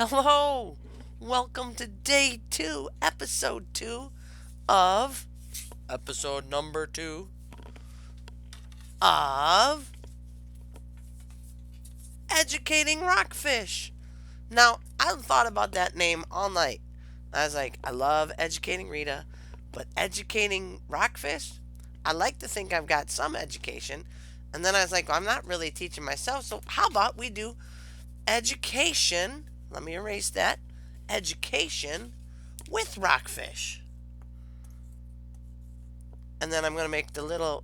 Hello! Welcome to day 2, episode 2 of episode number 2 of Educating Rockfish. Now, I thought about that name all night. I was like, I love educating Rita, but educating Rockfish? I like to think I've got some education. And then I was like, well, I'm not really teaching myself, so how about we do education? Let me erase that. Education with Rockfish. And then I'm going to make the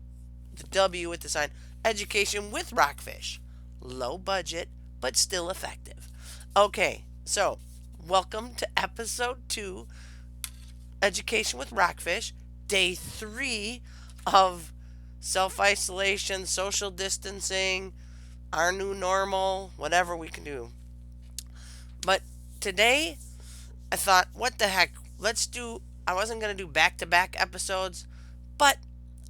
W with the sign education with Rockfish. Low budget, but still effective. Okay, so welcome to episode 2, Education with Rockfish, day 3 of self isolation, social distancing, our new normal, whatever we can do. But today, I thought, what the heck? I wasn't going to do back to back episodes, but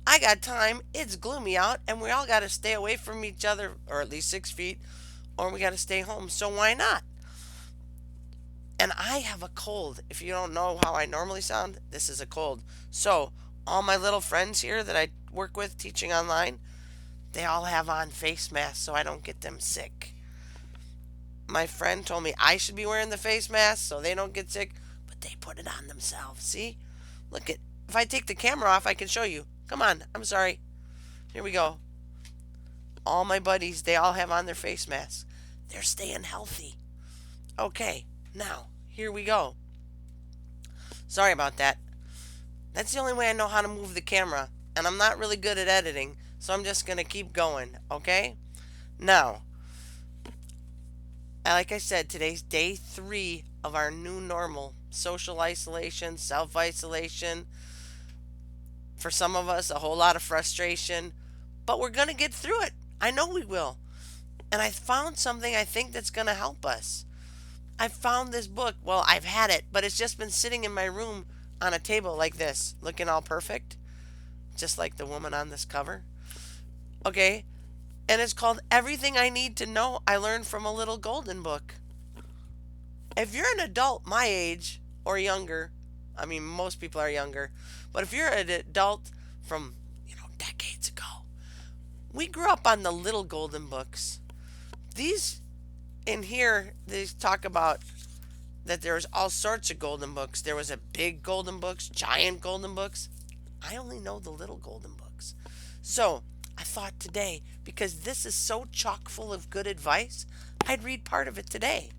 I got time. It's gloomy out, and we all got to stay away from each other, or at least 6 feet, or we got to stay home. So why not? And I have a cold. If you don't know how I normally sound, this is a cold. So, all my little friends here that I work with teaching online, they all have on face masks so I don't get them sick. My friend told me I should be wearing the face mask so they don't get sick, but they put it on themselves. See? Look at if I take the camera off, I can show you. Come on. I'm sorry. Here we go. All my buddies, they all have on their face masks. They're staying healthy. Okay. Now, here we go. Sorry about that. That's the only way I know how to move the camera, and I'm not really good at editing, so I'm just going to keep going, okay? Now, like I said, today's day 3 of our new normal. Social isolation, self isolation. For some of us, a whole lot of frustration. But we're going to get through it. I know we will. And I found something I think that's going to help us. I found this book. Well, I've had it, but it's just been sitting in my room on a table like this, looking all perfect. Just like the woman on this cover. Okay, and it's called Everything I Need to Know I Learned from a Little Golden Book. If you're an adult my age or younger, I mean, most people are younger, but if you're an adult from, decades ago, we grew up on the little golden books. These in here, they talk about that there's all sorts of golden books. There was a big golden books, giant golden books. I only know the little golden books. So, I thought today, because this is so chock full of good advice, I'd read part of it today.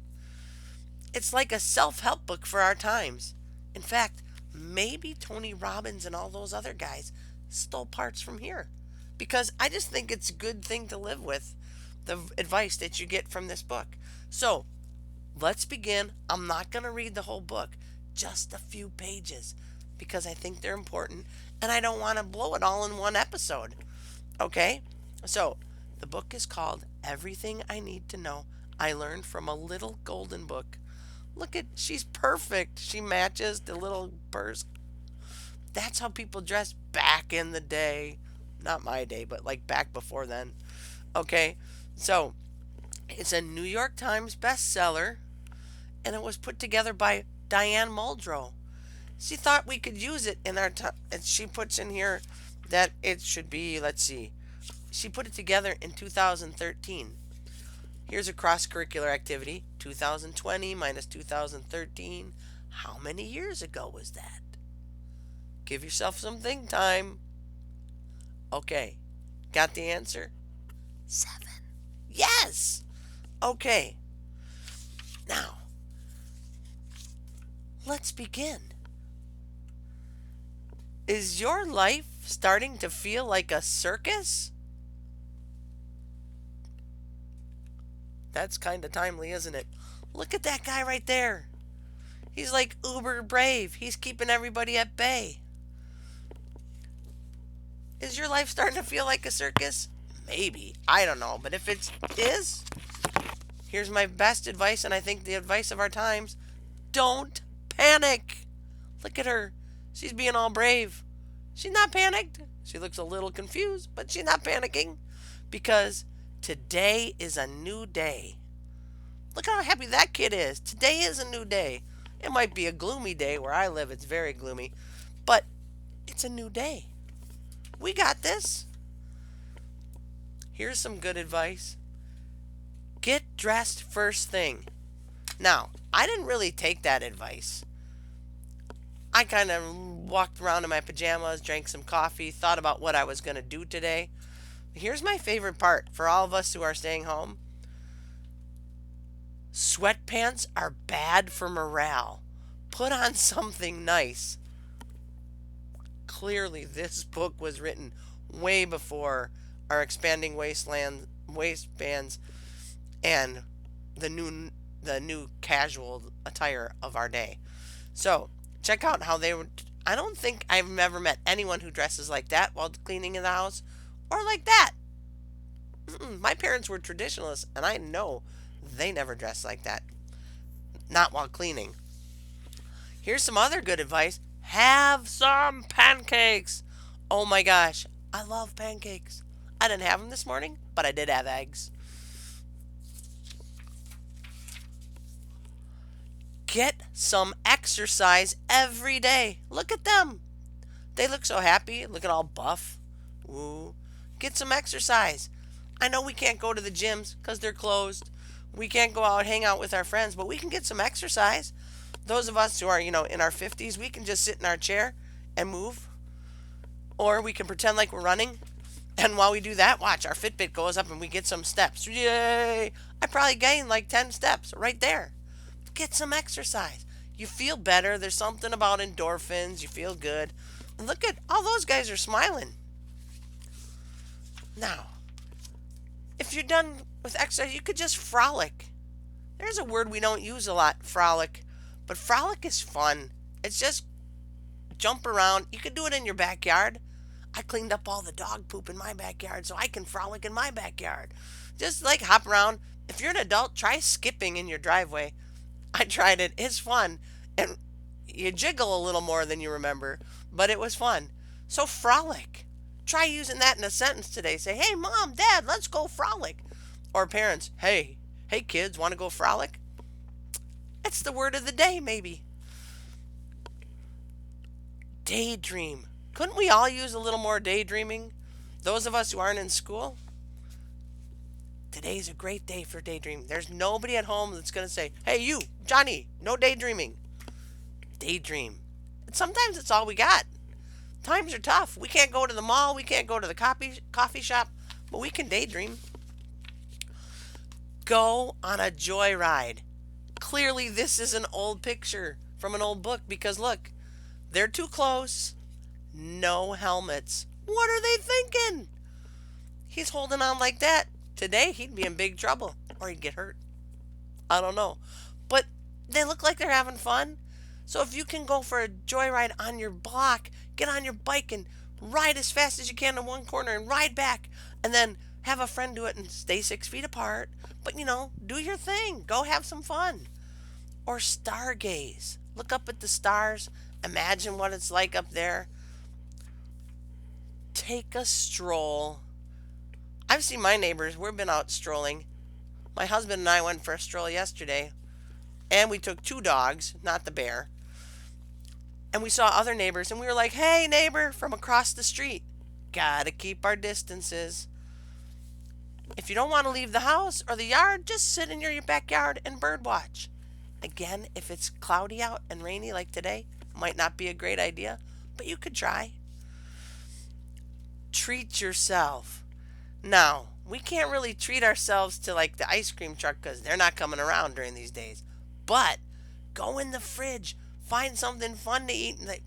It's like a self help book for our times. In fact, maybe Tony Robbins and all those other guys stole parts from here. Because I just think it's a good thing to live with, the advice that you get from this book. So, let's begin. I'm not going to read the whole book, just a few pages, because I think they're important and I don't want to blow it all in one episode. Okay? So, the book is called Everything I Need to Know I Learned from a Little Golden Book. Look at, she's perfect. She matches the little purse. That's how people dressed back in the day. Not my day, but like back before then. Okay? So, it's a New York Times bestseller, and it was put together by Diane Muldrow. She thought we could use it in our time, and she puts in here that it should be, let's see, she put it together in 2013. Here's a cross curricular activity 2020 minus 2013. How many years ago was that? Give yourself some think time. Okay, got the answer? 7. Yes! Okay, now let's begin. Is your life starting to feel like a circus? That's kind of timely, isn't it? Look at that guy right there. He's like uber brave. He's keeping everybody at bay. Is your life starting to feel like a circus? Maybe. I don't know. But if it is, here's my best advice, and I think the advice of our times. Don't panic. Look at her. She's being all brave. She's not panicked. She looks a little confused, but she's not panicking because today is a new day. Look how happy that kid is. Today is a new day. It might be a gloomy day where I live, it's very gloomy, but it's a new day. We got this. Here's some good advice. Get dressed first thing. Now, I didn't really take that advice. I kind of walked around in my pajamas, drank some coffee, thought about what I was going to do today. Here's my favorite part for all of us who are staying home. Sweatpants are bad for morale. Put on something nice. Clearly, this book was written way before our expanding waistbands and the new casual attire of our day. So check out how they would. I don't think I've ever met anyone who dresses like that while cleaning in the house, or like that. My parents were traditionalists, and I know they never dressed like that. Not while cleaning. Here's some other good advice. Have some pancakes. Oh my gosh, I love pancakes. I didn't have them this morning, but I did have eggs. Get some exercise every day. Look at them. They look so happy, looking all buff. Ooh. Get some exercise. I know we can't go to the gyms because they're closed. We can't go out, hang out with our friends, but we can get some exercise. Those of us who are, in our 50s, we can just sit in our chair and move. Or we can pretend like we're running. And while we do that, watch, our Fitbit goes up and we get some steps. Yay! I probably gained like 10 steps right there. Get some exercise. You feel better. There's something about endorphins. You feel good. Look at all those guys are smiling. Now, if you're done with exercise, you could just frolic. There's a word we don't use a lot, frolic. But frolic is fun. It's just jump around. You could do it in your backyard. I cleaned up all the dog poop in my backyard so I can frolic in my backyard. Just like hop around. If you're an adult, try skipping in your driveway. I tried it. It's fun. And you jiggle a little more than you remember, but it was fun. So frolic. Try using that in a sentence today. Say, hey, mom, dad, let's go frolic. Or parents, hey kids, want to go frolic? It's the word of the day, maybe. Daydream. Couldn't we all use a little more daydreaming? Those of us who aren't in school? Today's a great day for daydream. There's nobody at home that's going to say, hey, you, Johnny, no daydreaming. Daydream. And sometimes it's all we got. Times are tough. We can't go to the mall. We can't go to the coffee shop. But we can daydream. Go on a joyride. Clearly, this is an old picture from an old book because look, they're too close. No helmets. What are they thinking? He's holding on like that. Today, he'd be in big trouble or he'd get hurt. I don't know. But they look like they're having fun. So if you can go for a joyride on your block, get on your bike and ride as fast as you can to one corner and ride back. And then have a friend do it and stay 6 feet apart. But do your thing. Go have some fun. Or stargaze. Look up at the stars. Imagine what it's like up there. Take a stroll. I've seen my neighbors. We've been out strolling. My husband and I went for a stroll yesterday. And we took 2 dogs, not the bear. And we saw other neighbors. And we were like, hey, neighbor, from across the street. Gotta keep our distances. If you don't want to leave the house or the yard, just sit in your backyard and bird watch. Again, if it's cloudy out and rainy like today, might not be a great idea, but you could try. Treat yourself. Now, we can't really treat ourselves to like the ice cream truck because they're not coming around during these days. But go in the fridge, find something fun to eat. And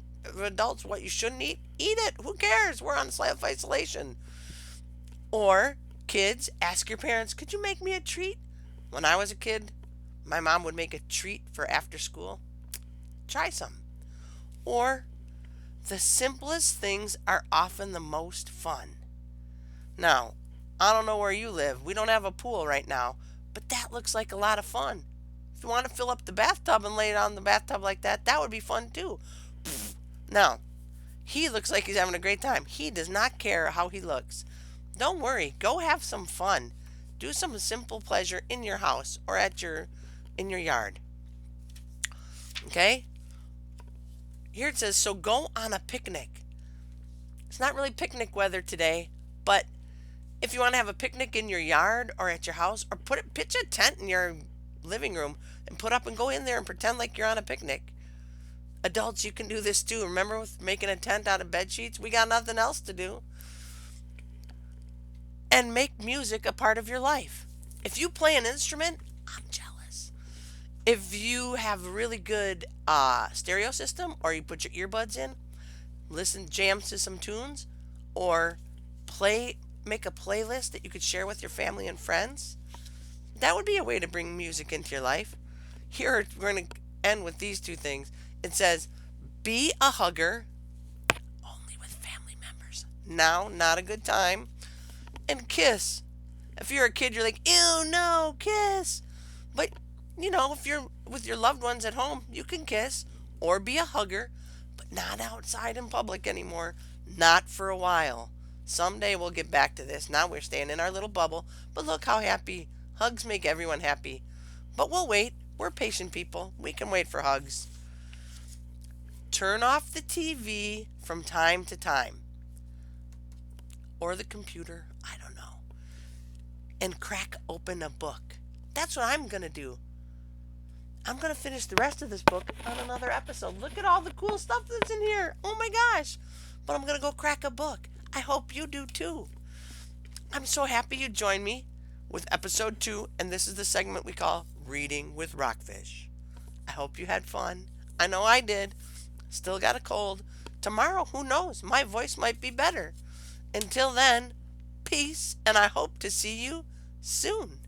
adults, what you shouldn't eat, eat it. Who cares? We're on self-isolation. Or kids, ask your parents, could you make me a treat? When I was a kid, my mom would make a treat for after school. Try some. Or the simplest things are often the most fun. Now, I don't know where you live. We don't have a pool right now, but that looks like a lot of fun. If you want to fill up the bathtub and lay it on the bathtub like that, that would be fun too. Now, he looks like he's having a great time. He does not care how he looks. Don't worry. Go have some fun. Do some simple pleasure in your house or at your in your yard. Okay? Here it says, so go on a picnic. It's not really picnic weather today, but if you want to have a picnic in your yard or at your house, or pitch a tent in your living room and put up and go in there and pretend like you're on a picnic. Adults, you can do this too. Remember with making a tent out of bed sheets? We got nothing else to do. And make music a part of your life. If you play an instrument, I'm jealous. If you have a really good stereo system, or you put your earbuds in, listen jams to some tunes, or make a playlist that you could share with your family and friends, that would be a way to bring music into your life. Here we're going to end with these two things. It says, be a hugger only with family members. Now, not a good time. And kiss. If you're a kid, you're like, ew, no, kiss. But, if you're with your loved ones at home, you can kiss or be a hugger, but not outside in public anymore. Not for a while. Someday we'll get back to this. Now we're staying in our little bubble, but look how happy. Hugs make everyone happy. But we'll wait. We're patient people. We can wait for hugs. Turn off the TV from time to time. Or the computer. I don't know. And crack open a book. That's what I'm going to do. I'm going to finish the rest of this book on another episode. Look at all the cool stuff that's in here. Oh my gosh. But I'm going to go crack a book. I hope you do too. I'm so happy you joined me with episode 2, and this is the segment we call Reading with Rockfish. I hope you had fun. I know I did. Still got a cold. Tomorrow, who knows? My voice might be better. Until then, peace, and I hope to see you soon.